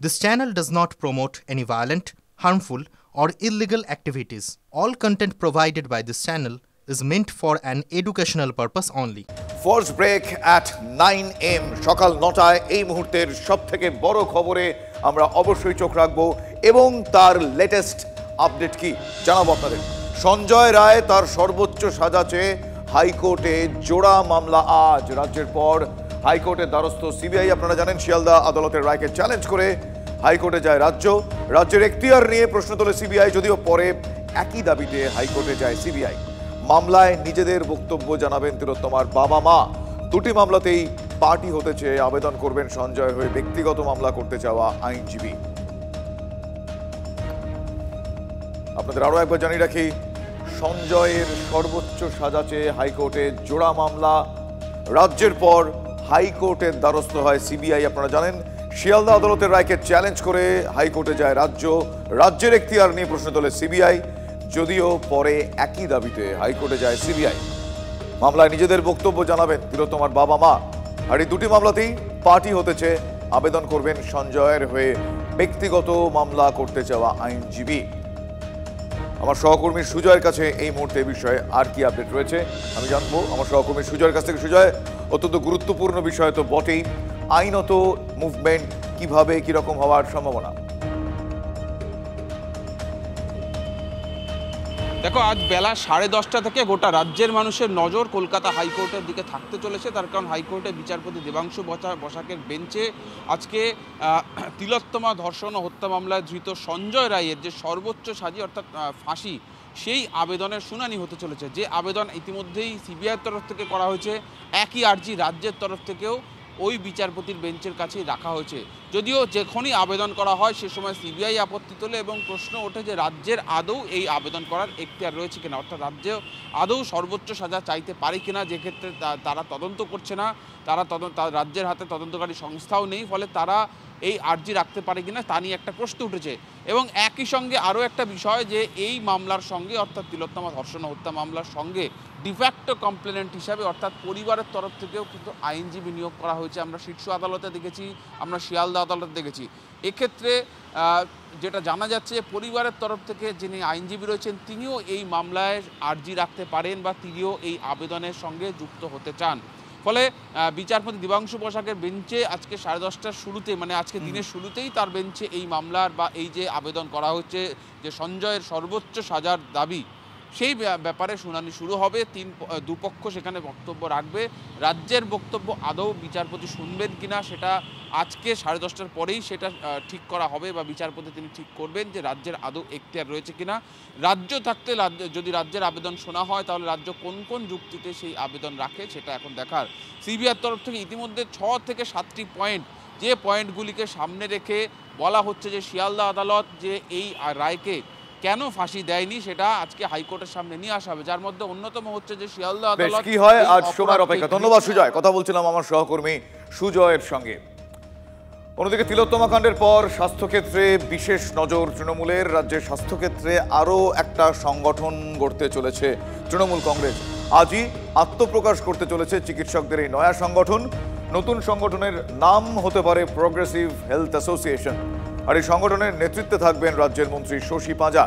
This channel does not promote any violent, harmful, or illegal activities. All content provided by this channel is meant for an educational purpose only. Force break at 9 AM সকাল 9টায় এই মুহূর্তের সবথেকে বড় খবরে আমরা অবশ্যই চোখ রাখবো এবং তার লেটেস্ট আপডেট কি জানাবো আপনাদের। সঞ্জয় রায় তার সর্বোচ্চ সাজা চেয়ে হাইকোর্টে জোড়া মামলা আজ। রাজ্যের পর হাইকোর্টের দ্বারস্থ সিবিআই। আপনারা জানেন শিয়ালদা আদালতের রায়কে চ্যালেঞ্জ করে হাইকোর্টে যায় রাজ্যের এখতিয়ার নিয়ে প্রশ্ন তোলে সিবিআই, যদিও পরে একই দাবিতে হাইকোর্টে যায় সিবিআই। মামলায় নিজেদের বক্তব্য জানাবেন তিলোত্তমার বাবা মা। দুটি মামলাতেই পার্টি হতে চেয়ে আবেদন করবেন সঞ্জয় হয়ে ব্যক্তিগত মামলা করতে চাওয়া আইনজীবী। আপনাদের আরো একবার জানিয়ে রাখি, সঞ্জয়ের সর্বোচ্চ সাজা চেয়ে হাইকোর্টে জোড়া মামলা। রাজ্যের পর হাইকোর্টের দ্বারস্থ হয় সিবিআই। আপনারা জানেন শিয়ালদা আদালতের রায়কে চ্যালেঞ্জ করে হাইকোর্টে যায় রাজ্যের এখতিয়ার নিয়ে প্রশ্ন তোলে সিবিআই, যদিও পরে একই দাবিতে হাইকোর্টে যায় সিবিআই। মামলায় নিজেদের বক্তব্য জানাবেন তিলোত্তমার বাবা মা। আর এই দুটি মামলাতেই পার্টি হতে চেয়ে আবেদন করবেন সঞ্জয়ের হয়ে ব্যক্তিগত মামলা করতে চাওয়া আইনজীবী। আমার সহকর্মী সুজয়ের কাছে এই মুহূর্তে বিষয়ে আর কি আপডেট রয়েছে আমি জানবো আমার সহকর্মী সুজয়ের কাছ থেকে। সুজয়, অত্যন্ত গুরুত্বপূর্ণ বিষয় তো বটেই, আইনত মুভমেন্ট কিভাবে কিরকম হওয়ার সম্ভাবনা? দেখো, আজ বেলা 10:30 থেকে গোটা রাজ্যের মানুষের নজর কলকাতা হাইকোর্টের দিকে থাকতে চলেছে। তার কারণ হাইকোর্টের বিচারপতি দেবাংশু বসাকের বেঞ্চে আজকে তিলোত্তমা ধর্ষণ ও হত্যা মামলায় ধৃত সঞ্জয় রায়ের যে সর্বোচ্চ সাজি অর্থাৎ ফাঁসি, সেই আবেদনের শুনানি হতে চলেছে। যে আবেদন ইতিমধ্যেই সিবিআইয়ের তরফ থেকে করা হয়েছে, একই আর্জি রাজ্যের তরফ থেকেও ওই বিচারপতির বেঞ্চের কাছেই রাখা হয়েছে। যদিও যখনই আবেদন করা হয় সে সময় সিবিআই আপত্তি তোলে এবং প্রশ্ন ওঠে যে রাজ্যের আদৌ এই আবেদন করার এখতিয়ার রয়েছে কিনা, অর্থাৎ রাজ্য আদৌ সর্বোচ্চ সাজা চাইতে পারে কিনা, যে ক্ষেত্রে তারা তদন্ত করছে না, রাজ্যের হাতে তদন্তকারী সংস্থাও নেই, ফলে তারা এই আর্জি রাখতে পারে কিনা তা নিয়ে একটা প্রশ্ন উঠেছে। এবং একই সঙ্গে আরও একটা বিষয় যে এই মামলার সঙ্গে অর্থাৎ তিলোত্তমা ধর্ষণ হত্যা মামলার সঙ্গে ডিফ্যাক্টো কমপ্লেনেন্ট হিসাবে অর্থাৎ পরিবারের তরফ থেকেও কিন্তু আইনজীবী নিয়োগ করা হয়েছে। আমরা শীর্ষ আদালতে দেখেছি, আমরা শিয়ালদা আদালতে দেখেছি। এক্ষেত্রে যেটা জানা যাচ্ছে পরিবারের তরফ থেকে যিনি আইনজীবী রয়েছেন তিনিও এই মামলায় আর্জি রাখতে পারেন বা তিনিও এই আবেদনের সঙ্গে যুক্ত হতে চান। ফলে বিচারপতি দেবাংশু বসাকের বেঞ্চে আজকে 10:30টার শুরুতে, মানে আজকে দিনের শুরুতেই তার বেঞ্চে এই মামলার বা এই যে আবেদন করা হচ্ছে যে সঞ্জয়ের সর্বোচ্চ সাজার দাবি, সেই ব্যাপারে শুনানি শুরু হবে। দুপক্ষ সেখানে বক্তব্য রাখবে। রাজ্যের বক্তব্য আদৌ বিচারপতি শুনবেন কিনা সেটা আজকে 10:30টার পরেই সেটা ঠিক করা হবে বা বিচারপতি তিনি ঠিক করবেন যে রাজ্যের আদৌ এখতিয়ার রয়েছে কিনা। রাজ্য থাকতে যদি রাজ্যের আবেদন শোনা হয় তাহলে রাজ্য কোন কোন যুক্তিতে সেই আবেদন রাখে সেটা এখন দেখার। সিবিআইয়ের তরফ থেকে ইতিমধ্যে 6 থেকে 7টি পয়েন্ট, যে পয়েন্টগুলিকে সামনে রেখে বলা হচ্ছে যে শিয়ালদা আদালত যে এই রায়কে কেন ফাঁসি দেয়নি সেটা আজকে হাইকোর্টের সামনে নিয়ে আসা হবে, যার মধ্যে অন্যতম হচ্ছে যে শিয়ালদা আদালত কি হয় আজ সময়ের অপেক্ষা। ধন্যবাদ সুজয়। কথা বলছিলাম আমার সহকর্মী সুজয়ের সঙ্গে। অন্যদিকে তিলোত্তমা কাণ্ডের পর স্বাস্থ্যক্ষেত্রে বিশেষ নজর তৃণমূলের। রাজ্যের স্বাস্থ্যক্ষেত্রে আরও একটা সংগঠন গড়তে চলেছে তৃণমূল কংগ্রেস। আজই আত্মপ্রকাশ করতে চলেছে চিকিৎসকদের এই নয়া সংগঠন। নতুন সংগঠনের নাম হতে পারে প্রগ্রেসিভ হেলথ অ্যাসোসিয়েশন। আর এই সংগঠনের নেতৃত্বে থাকবেন রাজ্যের মন্ত্রী শশী পাঁজা।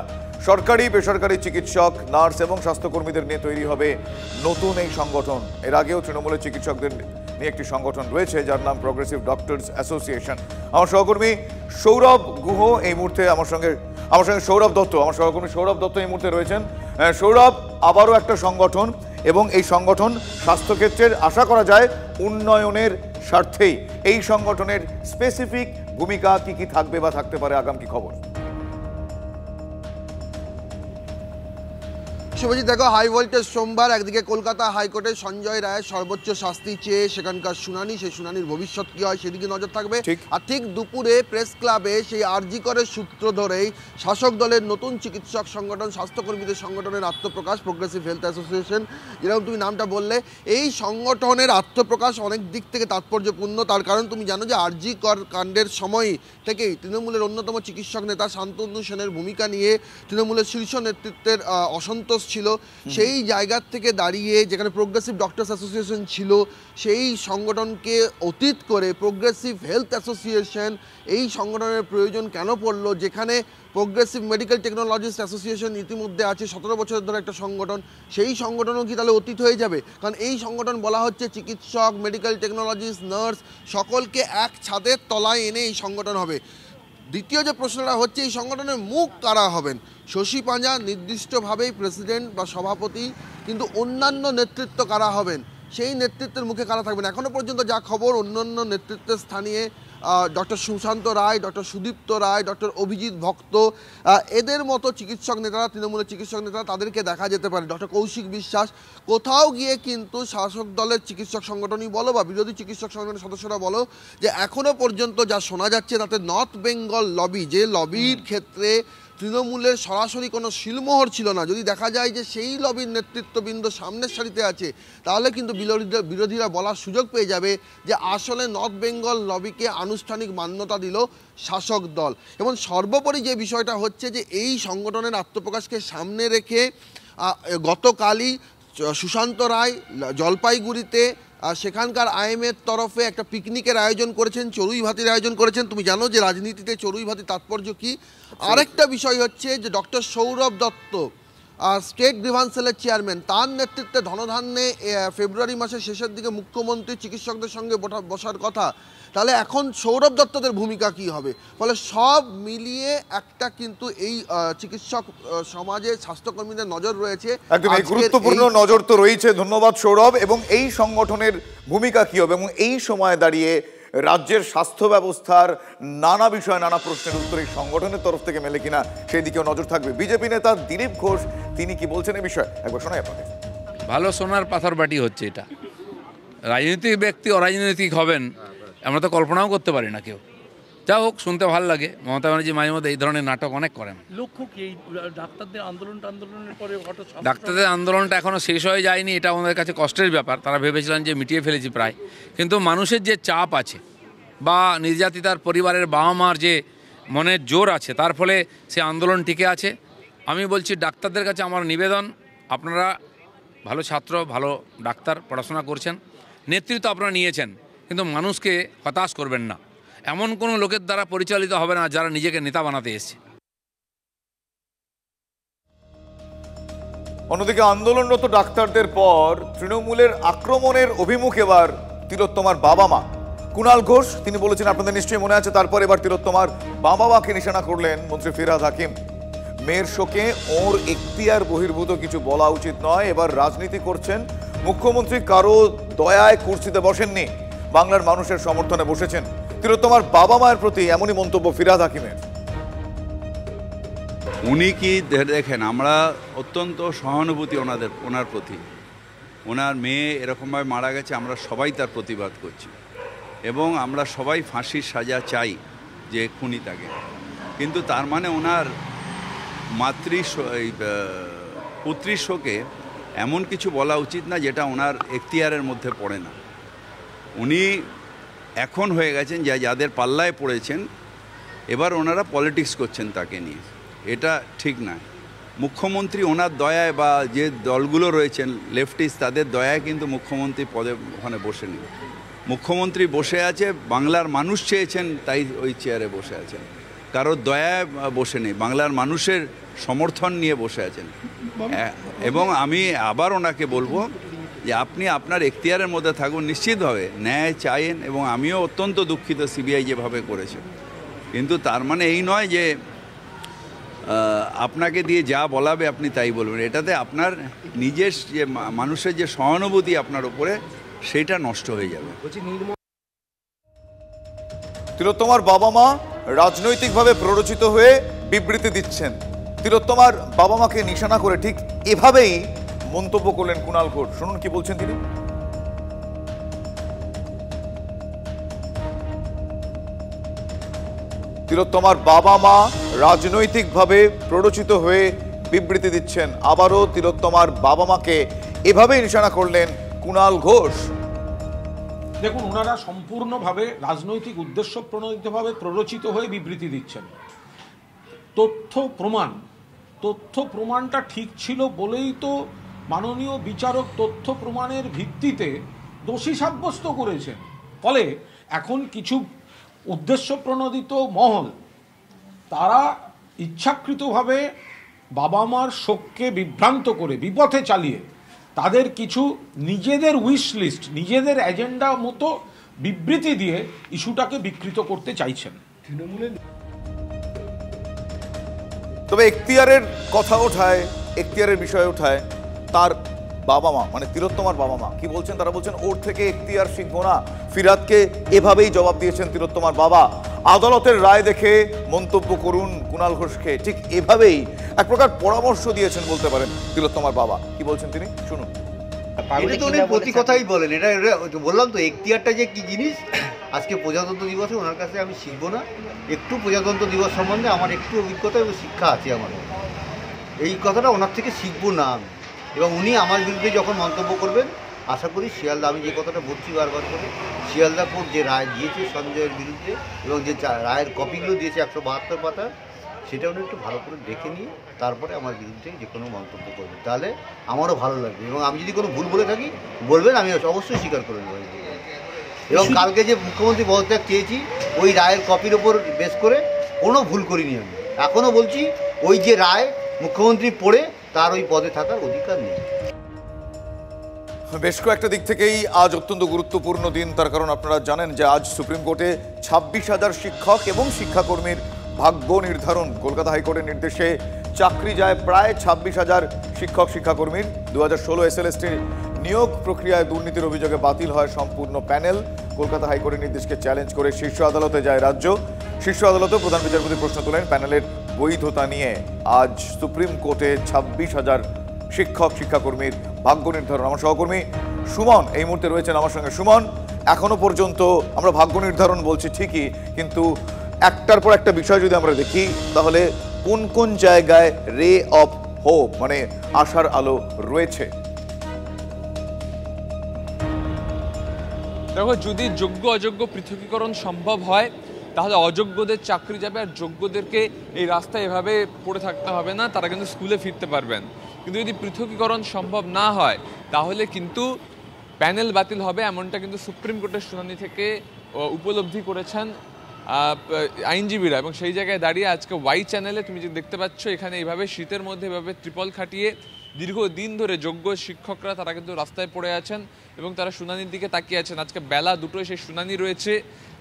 সরকারি বেসরকারি চিকিৎসক, নার্স এবং স্বাস্থ্যকর্মীদের নিয়ে তৈরি হবে নতুন এই সংগঠন। এর আগেও তৃণমূলের চিকিৎসকদের নিয়ে একটি সংগঠন রয়েছে যার নাম প্রগ্রেসিভ ডক্টরস অ্যাসোসিয়েশন। আমার সহকর্মী সৌরভ গুহ এই মুহূর্তে আমার সঙ্গে সৌরভ দত্ত, আমার সহকর্মী সৌরভ দত্ত এই মুহূর্তে রয়েছেন। সৌরভ, আবারও একটা সংগঠন এবং এই সংগঠন স্বাস্থ্যক্ষেত্রের আশা করা যায় উন্নয়নের স্বার্থেই। এই সংগঠনের স্পেসিফিক ভূমিকা কি কি থাকবে বা থাকতে পারে, আগাম কি খবর? শুভজিৎ, দেখো, হাই ভোল্টেজ সোমবার একদিকে কলকাতা হাইকোর্টে সঞ্জয় রায়ের সর্বোচ্চ শাস্তি চেয়ে সেখানকার শুনানি, সেই শুনানির ভবিষ্যৎ কী হয় সেদিকে নজর থাকবে। আর ঠিক দুপুরে প্রেস ক্লাবে সেই আরজি করের সূত্র ধরেই শাসক দলের নতুন চিকিৎসক সংগঠন, স্বাস্থ্যকর্মীদের সংগঠনের আত্মপ্রকাশ প্রগ্রেসিভ হেলথ অ্যাসোসিয়েশন, যেরকম তুমি নামটা বললে। এই সংগঠনের আত্মপ্রকাশ অনেক দিক থেকে তাৎপর্যপূর্ণ। তার কারণ তুমি জানো যে আরজি কর কাণ্ডের সময় থেকেই তৃণমূলের অন্যতম চিকিৎসক নেতা শান্তনু সেনের ভূমিকা নিয়ে তৃণমূলের শীর্ষ নেতৃত্বের অসন্তোষ ছিল, সেই জায়গার থেকে দাঁড়িয়ে যেখানে প্রোগ্রেসিভ ডক্টরস অ্যাসোসিয়েশন ছিল সেই সংগঠনকে অতীত করে প্রোগ্রেসিভ হেলথ অ্যাসোসিয়েশন, এই সংগঠনের প্রয়োজন কেন পড়লো? যেখানে প্রোগ্রেসিভ মেডিকেল টেকনোলজিস্ট অ্যাসোসিয়েশন ইতিমধ্যে আছে 17 বছরের ধরে একটা সংগঠন, সেই সংগঠনও কি তাহলে অতীত হয়ে যাবে? কারণ এই সংগঠন বলা হচ্ছে চিকিৎসক, মেডিকেল টেকনোলজিস্ট, নার্স সকলকে এক ছাদের তলায় এনে এই সংগঠন হবে। দ্বিতীয় যে প্রশ্নটা হচ্ছে, এই সংগঠনের মুখ কারা হবেন? শশী পাঁজা নির্দিষ্টভাবেই প্রেসিডেন্ট বা সভাপতি, কিন্তু অন্যান্য নেতৃত্ব কারা হবেন, সেই নেতৃত্বের মুখে কারা থাকবেন? এখনও পর্যন্ত যা খবর, অন্যান্য নেতৃত্বের স্থানীয় ডক্টর সুশান্ত রায়, ডক্টর সুদীপ্ত রায়, ডক্টর অভিজিৎ ভক্ত, এদের মতো চিকিৎসক নেতারা, তৃণমূলের চিকিৎসক নেতারা, তাদেরকে দেখা যেতে পারে। ডক্টর কৌশিক বিশ্বাস, কোথাও গিয়ে কিন্তু শাসক দলের চিকিৎসক সংগঠনই বলো বা বিরোধী চিকিৎসক সংগঠনের সদস্যরা বলো যে এখনও পর্যন্ত যা শোনা যাচ্ছে তাতে নর্থ বেঙ্গল লবি, যে লবির ক্ষেত্রে তৃণমূলের সরাসরি কোনো শিলমোহর ছিল না, যদি দেখা যায় যে সেই লবির নেতৃত্ববৃন্দ সামনের সারিতে আছে, তাহলে কিন্তু বিরোধীরা বলার সুযোগ পেয়ে যাবে যে আসলে নর্থ বেঙ্গল লবিকে আনুষ্ঠানিক মান্যতা দিল শাসক দল। এবং সর্বোপরি যে বিষয়টা হচ্ছে যে এই সংগঠনের আত্মপ্রকাশকে সামনে রেখে গতকালই সুশান্ত রায় জলপাইগুড়িতে সেখানকার আইএমএর তরফে একটা পিকনিকের আয়োজন করেছেন, চড়ুই ভাতির আয়োজন করেছেন। তুমি জানো যে রাজনীতিতে চড়ুই ভাতির তাৎপর্য কি। আরেকটা বিষয় হচ্ছে যে doctor Sourav Dutta, state grievance সেলের চেয়ারম্যান, তার নেতৃত্বে ধনধান্যে ফেব্রুয়ারি মাসের শেষের দিকে মুখ্যমন্ত্রী চিকিৎসকদের সঙ্গে বসার কথা। তাহলে এখন সৌরভ দত্তদের ভূমিকা কি হবে? ফলে সব মিলিয়ে একটা কিন্তু এই চিকিৎসক সমাজে স্বাস্থ্যকর্মীদের নজর রয়েছে, একদম গুরুত্বপূর্ণ নজর তো রয়েছে। ধন্যবাদ সৌরভ। এবং এই সংগঠনের ভূমিকা কি হবে এবং এই সময় দাঁড়িয়ে রাজ্যের স্বাস্থ্য ব্যবস্থার নানা বিষয়ে নানা প্রশ্নের উত্তর এই সংগঠনের তরফ থেকে মেলে কিনা সেই দিকেও নজর থাকবে। বিজেপি নেতা দিলীপ ঘোষ তিনি কি বলছেন এই বিষয়ে একবার শোনাই আপনাদের। ভালো সোনার পাথর বাটি হচ্ছে এটা। রাজনৈতিক ব্যক্তি অরাজনৈতিক হবেন আমরা তো কল্পনাও করতে পারি না কেউ। যা হোক, শুনতে ভালো লাগে। মমতা ব্যানার্জি মাঝে মধ্যে এই ধরনের নাটক অনেক করেন। লক্ষ্য কি এই ডাক্তারদের আন্দোলনের পরে ডাক্তারদের আন্দোলনটা এখনও শেষ হয়ে যায়নি, এটা আমাদের কাছে কষ্টের ব্যাপার। তারা ভেবেছিলেন যে মিটিয়ে ফেলেছি প্রায়, কিন্তু মানুষের যে চাপ আছে বা নির্যাতিতার পরিবারের বাবা মার যে মনের জোর আছে, তার ফলে সে আন্দোলন টিকে আছে। আমি বলছি ডাক্তারদের কাছে আমার নিবেদন, আপনারা ভালো ছাত্র, ভালো ডাক্তার, পড়াশোনা করছেন, নেতৃত্ব আপনারা নিয়েছেন, কিন্তু মানুষকে হতাশ করবেন না। এমন কোনো লোকের দ্বারা পরিচালিত হবে না যারা নিজেকে নেতা বানাতে এসেছে। অন্যদিকে আন্দোলনরত ডাক্তারদের পর তৃণমূলের আক্রমণের অভিমুখ এবার তিলোত্তমার বাবা মা। কুণাল ঘোষ তিনি বলেছেন, আপনাদের নিশ্চয়ই মনে আছে, তারপর এবার তিলোত্তমার বাবা মাকে নিশানা করলেন মন্ত্রী ফিরহাদ হাকিম। মেয়ের শোকে ওর এখতিয়ার বহির্ভূত কিছু বলা উচিত নয়, এবার রাজনীতি করছেন মুখ্যমন্ত্রী, কারো দয়ায় কুর্সিতে বসেননি, বাংলার মানুষের সমর্থনে বসেছেন। তিলোত্তমার বাবা মায়ের প্রতি এমনই মন্তব্য ফিরহাদ হাকিমের। উনি কি দেখেন, আমরা অত্যন্ত সহানুভূতি ওনার প্রতি। ওনার মেয়ে এরকমভাবে মারা গেছে, আমরা সবাই তার প্রতিবাদ করছি এবং আমরা সবাই ফাঁসির সাজা চাই যে খুনি তাকে। কিন্তু তার মানে ওনার পুত্রীর শোকে এমন কিছু বলা উচিত না যেটা ওনার এখতিয়ারের মধ্যে পড়ে না। উনি এখন হয়ে গেছেন যাদের পাল্লায় পড়েছেন, এবার ওনারা পলিটিক্স করছেন তাকে নিয়ে, এটা ঠিক নয়। মুখ্যমন্ত্রী ওনার দয়ায় বা যে দলগুলো রয়েছেন লেফটিস্ট, তাদের দয়ায় কিন্তু মুখ্যমন্ত্রী পদে ওখানে বসে নেই। মুখ্যমন্ত্রী বসে আছে, বাংলার মানুষ চেয়েছেন তাই ওই চেয়ারে বসে আছেন, কারোর দয়ায় বসে নেই, বাংলার মানুষের সমর্থন নিয়ে বসে আছেন। এবং আমি আবার ওনাকে বলবো যে আপনি আপনার এখতিয়ারের মধ্যে থাকুন, নিশ্চিতভাবে ন্যায় চাইেন, এবং আমিও অত্যন্ত দুঃখিত সিবিআই যেভাবে করেছে, কিন্তু তার মানে এই নয় যে আপনাকে দিয়ে যা বলাবে আপনি তাই বলবেন। এটাতে আপনার নিজের যে মানুষের যে সহানুভূতি আপনার উপরে, সেটা নষ্ট হয়ে যাবে। তিলোত্তমার বাবা মা রাজনৈতিকভাবে প্ররোচিত হয়ে বিবৃতি দিচ্ছেন। তিলোত্তমার বাবা মাকে নিশানা করে ঠিক এভাবেই মন্তব্য করলেন কুণাল ঘোষ। শুনুন কি বলছেন তিনি। তিলোত্তমার বাবা মা রাজনৈতিকভাবে প্ররোচিত হয়ে বিবৃতি দিচ্ছেন। আবারও তিলোত্তমার বাবা মাকে এভাবেই নিশানা করলেন কুণাল ঘোষ। দেখুন, ওনারা সম্পূর্ণভাবে রাজনৈতিক উদ্দেশ্য প্রণোদিতভাবে প্ররোচিত হয়ে বিবৃতি দিচ্ছেন। তথ্য প্রমাণ তথ্য প্রমাণটা ঠিক ছিল বলেই তো মাননীয় বিচারক তথ্য প্রমাণের ভিত্তিতে দোষী সাব্যস্ত করেছেন। ফলে এখন কিছু উদ্দেশ্য প্রণোদিত মহল তারা ইচ্ছাকৃতভাবে বাবা মার শোককে বিভ্রান্ত করে বিপথে চালিয়ে তাদের কিছু নিজেদের উইশ লিস্ট, নিজেদের এজেন্ডা মতো বিবৃতি দিয়ে ইস্যুটাকে বিকৃত করতে চাইছেন। তৃণমূলের তবে এখতিয়ারের কথা ওঠায়, এখতিয়ারের বিষয় ওঠায় তার বাবা মা মানে তিলোত্তমার বাবা মা কি বলছেন? তারা বলছেন ওর থেকে এখতিয়ার শিখবো না। ফিরহাদকে এভাবেই জবাব দিয়েছেন তিলোত্তমার বাবা। আদালতের রায় দেখে মন্তব্য করুন কুণাল ঘোষকে, ঠিক এভাবেই এক প্রকার পরামর্শ দিয়েছেন বলতে পারেন তিলোত্তমার বাবা। কি বলছেন তিনি শুনুন। এটা তো উনি প্রতি কথাই বলেন, এটা বললাম তো এখতিয়ারটা যে কি জিনিস। আজকে প্রজাতন্ত্র দিবসে ওনার কাছে আমি শিখবো না, একটু প্রজাতন্ত্র দিবস সম্বন্ধে আমার একটু অভিজ্ঞতা এবং শিক্ষা আছে আমার, এই কথাটা ওনার থেকে শিখবো না আমি। এবং উনি আমার বিরুদ্ধে যখন মন্তব্য করবেন আশা করি শিয়ালদা, আমি যে কথাটা বলছি বারবার করে, শিয়ালদা কোর্ট যে রায় দিয়েছে সঞ্জয়ের বিরুদ্ধে এবং যে রায়ের কপিগুলো দিয়েছে 172 পাতা, সেটা উনি একটু ভালো করে দেখে নিয়ে তারপরে আমার বিরুদ্ধে যে কোনো মন্তব্য করবেন, তাহলে আমারও ভালো লাগবে। এবং আমি যদি কোনো ভুল বলে থাকি বলবেন, আমি অবশ্যই স্বীকার করে নেব। এবং কালকে যে মুখ্যমন্ত্রী পদত্যাগ চেয়েছি ওই রায়ের কপির ওপর বেস করে কোনো ভুল করিনি আমি। এখনও বলছি ওই যে রায় মুখ্যমন্ত্রী পড়ে তার ওই পদে থাকার অধিকার নেই। বেশ কয়েকটা দিক থেকেই আজ অত্যন্ত গুরুত্বপূর্ণ দিন, তার কারণ আপনারা জানেন যে আজ সুপ্রিম কোর্টে 26,000 শিক্ষক এবং শিক্ষাকর্মীর ভাগ্য নির্ধারণ। কলকাতা হাইকোর্টের নির্দেশে চাকরি যায় প্রায় 26,000 শিক্ষক শিক্ষাকর্মীর। 2016 এসএলএসটির নিয়োগ প্রক্রিয়ায় দুর্নীতির অভিযোগে বাতিল হয় সম্পূর্ণ প্যানেল। কলকাতা হাইকোর্টের নির্দেশকে চ্যালেঞ্জ করে শীর্ষ আদালতে যায় রাজ্য। শীর্ষ আদালতে প্রধান বিচারপতি প্রশ্ন তোলেন প্যানেলের বৈধতা নিয়ে। আজ সুপ্রিম কোর্টে 26,000 শিক্ষক শিক্ষাকর্মীর ভাগ্য নির্ধারণ। আমার সহকর্মী সুমন এই মুহূর্তে রয়েছেন আমার সঙ্গে। সুমন, এখনো পর্যন্ত আমরা ভাগ্য নির্ধারণ বলছি ঠিকই, কিন্তু একটার পর একটা বিষয় যদি আমরা দেখি তাহলে কোন কোন জায়গায় রে অফ হোপ মানে আশার আলো রয়েছে? দেখো, যদি যোগ্য অযোগ্য পৃথকীকরণ সম্ভব হয় তাহলে অযোগ্যদের চাকরি যাবে, আর যোগ্যদেরকে এই রাস্তায় এভাবে পড়ে থাকতে হবে না, তারা কিন্তু স্কুলে ফিরতে পারবেন। কিন্তু যদি পৃথকীকরণ সম্ভব না হয় তাহলে কিন্তু প্যানেল বাতিল হবে, এমনটা কিন্তু সুপ্রিম কোর্টের শুনানি থেকে উপলব্ধি করেছেন আইনজীবীরা। এবং সেই জায়গায় দাঁড়িয়ে আজকে ওয়াই চ্যানেলে তুমি যে দেখতে পাচ্ছ, এখানে এইভাবে শীতের মধ্যে এভাবে ত্রিপল খাটিয়ে দীর্ঘদিন ধরে যোগ্য শিক্ষকরা তারা কিন্তু রাস্তায় পড়ে আছেন এবং তারা শুনানির দিকে তাকিয়ে আছেন। আজকে বেলা 2টোয় সেই শুনানি রয়েছে,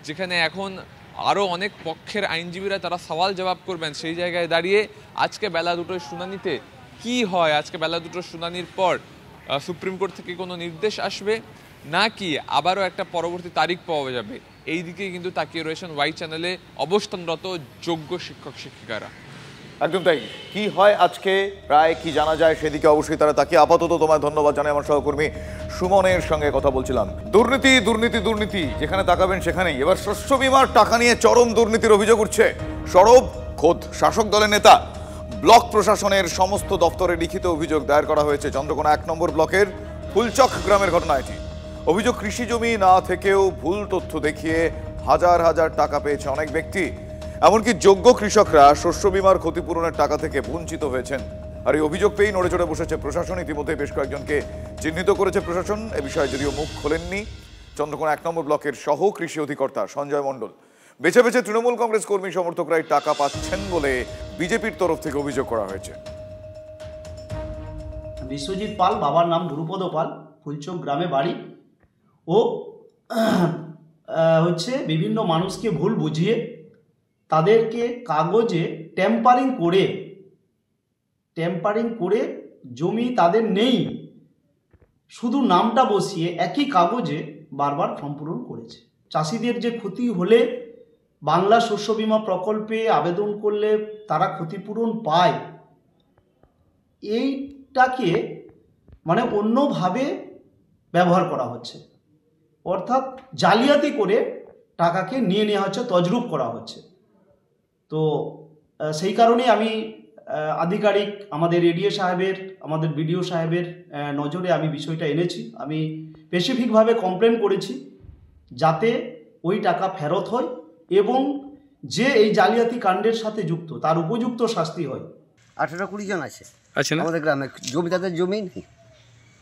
যেখানে এখন আরও অনেক পক্ষের আইনজীবীরা তারা সওয়াল জবাব করবেন। সেই জায়গায় দাঁড়িয়ে আজকে বেলা 2টোয় শুনানিতে কি হয়, আজকে বেলা 2টোর শুনানির পর সুপ্রিম কোর্ট থেকে কোনো নির্দেশ আসবে নাকি আবারও একটা পরবর্তী তারিখ পাওয়া যাবে, এই দিকে কিন্তু তাকিয়ে রয়েছেন ওয়াই চ্যানেলে অবস্থানরত যোগ্য শিক্ষক শিক্ষিকারা। একদম তাই। কি হয় আজকে, প্রায় কি জানা যায় সেদিকে অবশ্যই তারা তাকিয়ে। আপাতত তোমায় ধন্যবাদ জানাই। আমার সহকর্মী সুমনের সঙ্গে কথা বলছিলাম। দুর্নীতি দুর্নীতি দুর্নীতি, যেখানে তাকাবেন সেখানেই। এবার শস্য বিমার টাকা নিয়ে চরম দুর্নীতির অভিযোগ উঠছে। সরব খোদ শাসক দলের নেতা। ব্লক প্রশাসনের সমস্ত দপ্তরে লিখিত অভিযোগ দায়ের করা হয়েছে। চন্দ্রকোনা 1 নম্বর ব্লকের ফুলচক গ্রামের ঘটনা এটি। অভিযোগ, কৃষি জমি না থেকেও ভুল তথ্য দেখিয়ে হাজার হাজার টাকা পেয়েছে অনেক ব্যক্তি। এমনকি যোগ্য কৃষকরা শস্য বিমার ক্ষতিপূরণের টাকা থেকে বঞ্চিত হয়েছেন। আর এই অভিযোগ পেয়েই নড়ে চড়ে বসেছে প্রশাসন। ইতিমধ্যে বেশ কয়েকজনকে চিহ্নিত করেছে প্রশাসন। এ বিষয়ে যদিও মুখ খোলেননি চন্দ্রকোনা 1 নম্বর ব্লকের সহ কৃষি অধিকর্তা সঞ্জয় মণ্ডল। বেছে বেছে তৃণমূল কংগ্রেস কর্মী সমর্থকরাই টাকা পাচ্ছেন বলে বিজেপির তরফ থেকে অভিযোগ করা হয়েছে। বিশ্বজিৎ পাল, বাবার নাম গুরুপদ পাল, ফুলচক গ্রামে বাড়ি। ও হচ্ছে বিভিন্ন মানুষকে ভুল বুঝিয়ে তাদেরকে কাগজে ট্যাম্পারিং করে জমি তাদের নেই, শুধু নামটা বসিয়ে একই কাগজে বারবার ফর্ম পূরণ করেছে। চাষিদের যে ক্ষতি হলে বাংলা শস্য বীমা প্রকল্পে আবেদন করলে তারা ক্ষতিপূরণ পায়, এইটাকে মানে অন্যভাবে ব্যবহার করা হচ্ছে, অর্থাৎ জালিয়াতি করে টাকাকে নিয়ে নেওয়া হচ্ছে, তজরুপ করা হচ্ছে। তো সেই কারণে আমি আধিকারিক আমাদের এডিএ সাহেবের, আমাদের বিডিও সাহেবের নজরে আমি বিষয়টা এনেছি। আমি স্পেসিফিকভাবে কমপ্লেন করেছি যাতে ওই টাকা ফেরত হয় এবং যে এই জালিয়াতি কাণ্ডের সাথে যুক্ত তার উপযুক্ত শাস্তি হয়। 18-20 জন আছে আছে না আমাদের গ্রামে। জমিদারদের জমি নেই,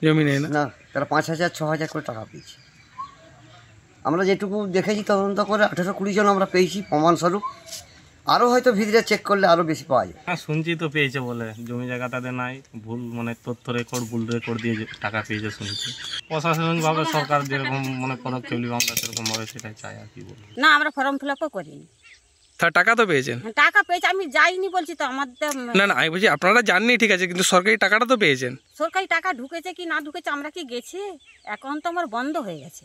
জমি নেই না, তারা 5,000-6,000 করে টাকা পেয়েছে। আমরা যেটুকু দেখেছি তদন্ত করে 18-20 জন আমরা পেয়েছি প্রমাণস্বরূপ। আরও হয়তো ভিতরে চেক করলে আরও বেশি পাওয়া যায়। হ্যাঁ শুনছি তো পেয়েছে বলে, জমি জায়গা তাদের নাই, ভুল মানে তথ্য রেকর্ড ভুল রেকর্ড দিয়ে টাকা পেয়েছে শুনছি। প্রশাসনিকভাবে সরকার যেরকম মানে পদক্ষেপ নিবে আমরা সেরকমভাবে সেটাই চাই আর কি বলবো। না আমরা ফর্ম ফিল আপও করিনি। টাকা তো পেয়েছেন? টাকা পেয়েছে, আমি যাইনি বলছি তো। আমাদের না না আমি বলছি আপনারা জাননি ঠিক আছে, কিন্তু সরকারি টাকাটা তো পেয়েছেন। সরকারি টাকা ঢুকেছে কি না ঢুকেছে আমরা কি গেছি? অ্যাকাউন্ট তো আমার বন্ধ হয়ে গেছে।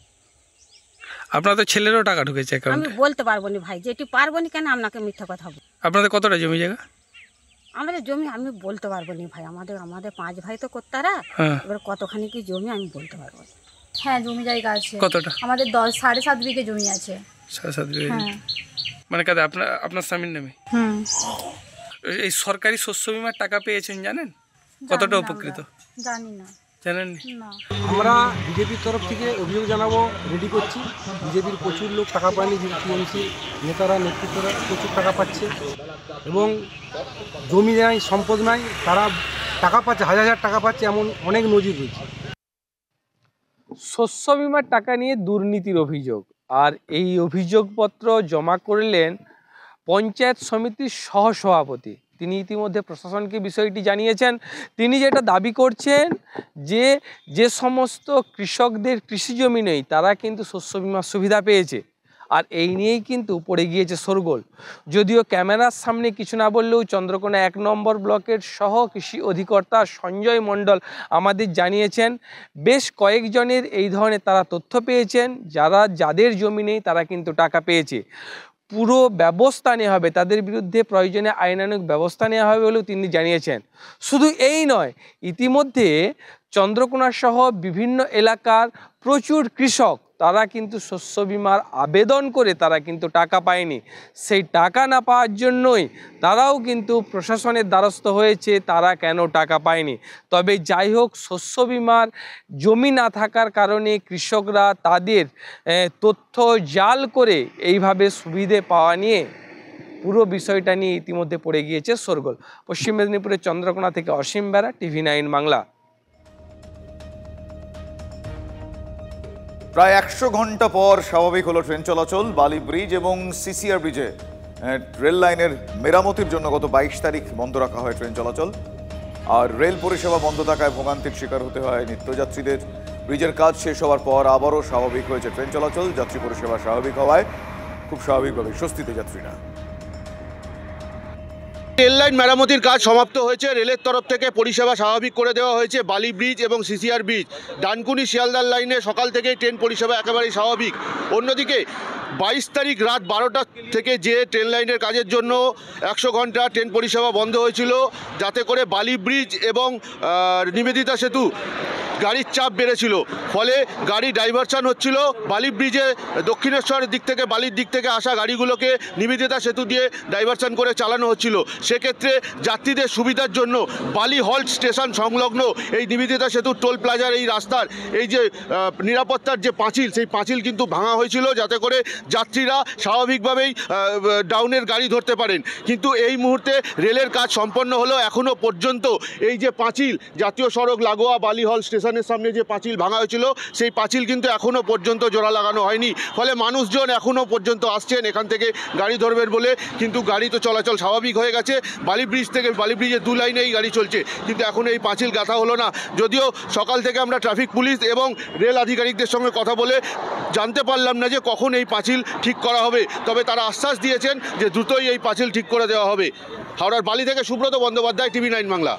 আপনার তো ছেলেরও টাকা ঢুকেছে অ্যাকাউন্টে। আমি বলতে পারবো না ভাই, যেটি পারবো না কেন আপনাকে মিথ্যা কথা বলবো। আপনাদের কতটা জমি জায়গা? আমাদের জমি আমি বলতে পারবো না ভাই, আমাদের 5 ভাই তো কর্তারা, এবার কতখানি কি জমি আমি বলতে পারবো না। হ্যাঁ জমি জায়গা আছে। কতটা? আমাদের 7.5 বিঘে জমি আছে। 7.5 বিঘে? মানে কাদের? আপনার স্বামীর নামে? এই সরকারি শস্য বিমার টাকা পেয়েছেন জানেন? কতটা উপকৃত? জানি না। জানেন না। আমরা বিজেপির তরফ থেকে অভিযোগ জানাবো রেডি করছি। বিজেপির প্রচুর লোক টাকা পায়নি, টিএমসি নেতারা নেতৃত্বরা প্রচুর টাকা পাচ্ছে এবং জমি নাই সম্পদ নাই, তারা টাকা পাচ্ছে, হাজার টাকা পাচ্ছে, এমন অনেক নজির রয়েছে। শস্য বিমার টাকা নিয়ে দুর্নীতির অভিযোগ, আর এই অভিযোগপত্র জমা করলেন পঞ্চায়েত সমিতির সহসভাপতি। তিনি ইতিমধ্যে প্রশাসনকে বিষয়টি জানিয়েছেন। তিনি যেটা দাবি করছেন যে সমস্ত কৃষকদের কৃষি জমি নেই তারা কিন্তু শস্য বিমার সুবিধা পেয়েছে, আর এই নিয়েই কিন্তু পড়ে গিয়েছে শোরগোল। যদিও ক্যামেরার সামনে কিছু না বললেও চন্দ্রকোনা 1 নম্বর ব্লকের সহ কৃষি অধিকর্তা সঞ্জয় মণ্ডল আমাদের জানিয়েছেন বেশ কয়েকজনের এই ধরনের তারা তথ্য পেয়েছেন, যাদের জমি নেই তারা কিন্তু টাকা পেয়েছে। পুরো ব্যবস্থা নেওয়া হবে, তাদের বিরুদ্ধে প্রয়োজনে আইনানুগ ব্যবস্থা নেওয়া হবে বলেও তিনি জানিয়েছেন। শুধু এই নয়, ইতিমধ্যে চন্দ্রকোনা সহ বিভিন্ন এলাকার প্রচুর কৃষক তারা কিন্তু শস্য বিমার আবেদন করে তারা কিন্তু টাকা পায়নি। সেই টাকা না পাওয়ার জন্যই তারাও কিন্তু প্রশাসনের দ্বারস্থ হয়েছে, তারা কেন টাকা পায়নি। তবে যাই হোক, শস্য বিমার জমি না থাকার কারণে কৃষকরা তাদের তথ্য জাল করে এইভাবে সুবিধে পাওয়া নিয়ে পুরো বিষয়টা নিয়ে ইতিমধ্যে পড়ে গিয়েছে শোরগোল। পশ্চিম মেদিনীপুরের চন্দ্রকোনা থেকে অসীম বেরা, TV9 বাংলা। প্রায় 100 ঘন্টা পর স্বাভাবিক হলো ট্রেন চলাচল। বালি ব্রিজ এবং সিসিআর ব্রিজে রেল লাইনের মেরামতির জন্য গত 22 তারিখ বন্ধ রাখা হয় ট্রেন চলাচল, আর রেল পরিষেবা বন্ধ থাকায় ভোগান্তির শিকার হতে হয় নিত্যযাত্রীদের। ব্রিজের কাজ শেষ হওয়ার পর আবারও স্বাভাবিক হয়েছে ট্রেন চলাচল। যাত্রী পরিষেবা স্বাভাবিক হওয়ায় খুব স্বাভাবিকভাবে স্বস্তিতে যাত্রীরা। রেল লাইন মেরামতির কাজ সমাপ্ত হয়েছে। রেলের তরফ থেকে পরিষেবা স্বাভাবিক করে দেওয়া হয়েছে। বালি ব্রিজ এবং সিসিআর ব্রিজ, ডানকুনি শিয়ালদার লাইনে সকাল থেকেই ট্রেন পরিষেবা একেবারেই স্বাভাবিক। অন্যদিকে 22 তারিখ রাত 12টা থেকে যে ট্রেন লাইনের কাজের জন্য 100 ঘন্টা ট্রেন পরিষেবা বন্ধ হয়েছিল, যাতে করে বালি ব্রিজ এবং নিবেদিতা সেতু গাড়ির চাপ বেড়েছিল, ফলে গাড়ি ডাইভারশন হচ্ছিল। বালি ব্রিজে দক্ষিণেশ্বরের দিক থেকে, বালির দিক থেকে আসা গাড়িগুলোকে নিবেদিতা সেতু দিয়ে ডাইভারশন করে চালানো হচ্ছিল। সেক্ষেত্রে যাত্রীদের সুবিধার জন্য বালি হল্ট স্টেশন সংলগ্ন এই নিবেদিতা সেতুর টোল প্লাজার এই রাস্তার এই যে নিরাপত্তার যে পাঁচিল, সেই পাঁচিল কিন্তু ভাঙা হয়েছিল, যাতে করে যাত্রীরা স্বাভাবিকভাবেই ডাউনের গাড়ি ধরতে পারেন। কিন্তু এই মুহূর্তে রেলের কাজ সম্পন্ন হলো। এখনও পর্যন্ত এই যে পাঁচিল, জাতীয় সড়ক লাগোয়া বালি হল স্টেশনের সামনে যে পাঁচিল ভাঙা হয়েছিল, সেই পাঁচিল কিন্তু এখনও পর্যন্ত জোড়া লাগানো হয়নি। ফলে মানুষজন এখনও পর্যন্ত আসছেন এখান থেকে গাড়ি ধরবেন বলে, কিন্তু গাড়ি তো চলাচল স্বাভাবিক হয়ে গেছে। বালি ব্রিজ থেকে, বালি ব্রিজের 2 লাইনেই গাড়ি চলছে, কিন্তু এখন এই পাঁচিল গাঁথা হলো না। যদিও সকাল থেকে আমরা ট্রাফিক পুলিশ এবং রেল আধিকারিকদের সঙ্গে কথা বলে জানতে পারলাম না যে কখন এই পাঁচিল ঠিক করা হবে, তবে তারা আশ্বাস দিয়েছেন যে দ্রুতই এই পাঁচিল ঠিক করে দেওয়া হবে। হাওড়ার বালি থেকে সুব্রত বন্দ্যোপাধ্যায়, TV9 বাংলা।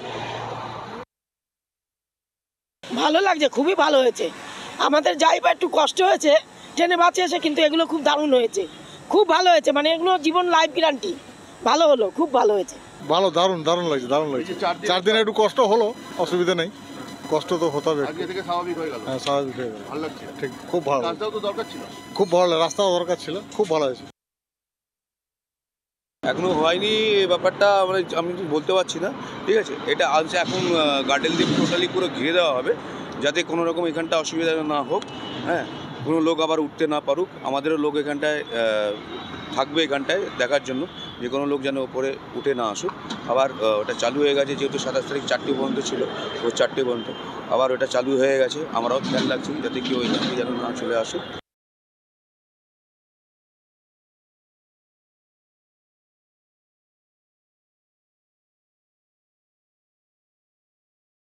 ভালো লাগছে, খুবই ভালো হয়েছে। আমাদের যাইবার একটু কষ্ট হয়েছে ট্রেনে বাসে এসে, কিন্তু এগুলো খুব দারুণ হয়েছে, খুব ভালো হয়েছে। মানে এগুলো জীবন লাইফ গ্যারান্টি। ভালো হলো, খুব ভালো হয়েছে। ভালো, দারুণ দারুণ লাগছে, দারুণ লাগছে। 4 দিনে একটু কষ্ট হলো, অসুবিধা নেই, কষ্ট তো হতে হবে। আজকে থেকে স্বাভাবিক হয়ে গেল। হ্যাঁ, স্বাভাবিক হয়ে গেল, ভালো লাগছে। ঠিক, খুব ভালো। রাস্তাও তো দরকার ছিল, খুব ভালো, রাস্তাও দরকার ছিল, খুব ভালো হয়েছে। এখনো হয়নি এই ব্যাপারটা, আমি বলতে পারছি না, ঠিক আছে। এটা আনছে এখন গার্ডেন দিয়ে টোটালি পুরো ঘিরে দেওয়া হবে, যাতে কোনো রকম এখানটা অসুবিধা না হোক। হ্যাঁ, কোনো লোক আবার উঠতে না পারুক। আমাদেরও লোক এখানটায় থাকবে, এখানটায় দেখার জন্য যে কোনো লোক যেন ওপরে উঠে না আসুক। আবার ওটা চালু হয়ে গেছে, যেহেতু 27 তারিখ 4টে পর্যন্ত ছিল, ও 4টে পর্যন্ত আবার ওটা চালু হয়ে গেছে। আমরাও খেয়াল রাখছি যাতে কেউ ওই যেন না চলে আসুক।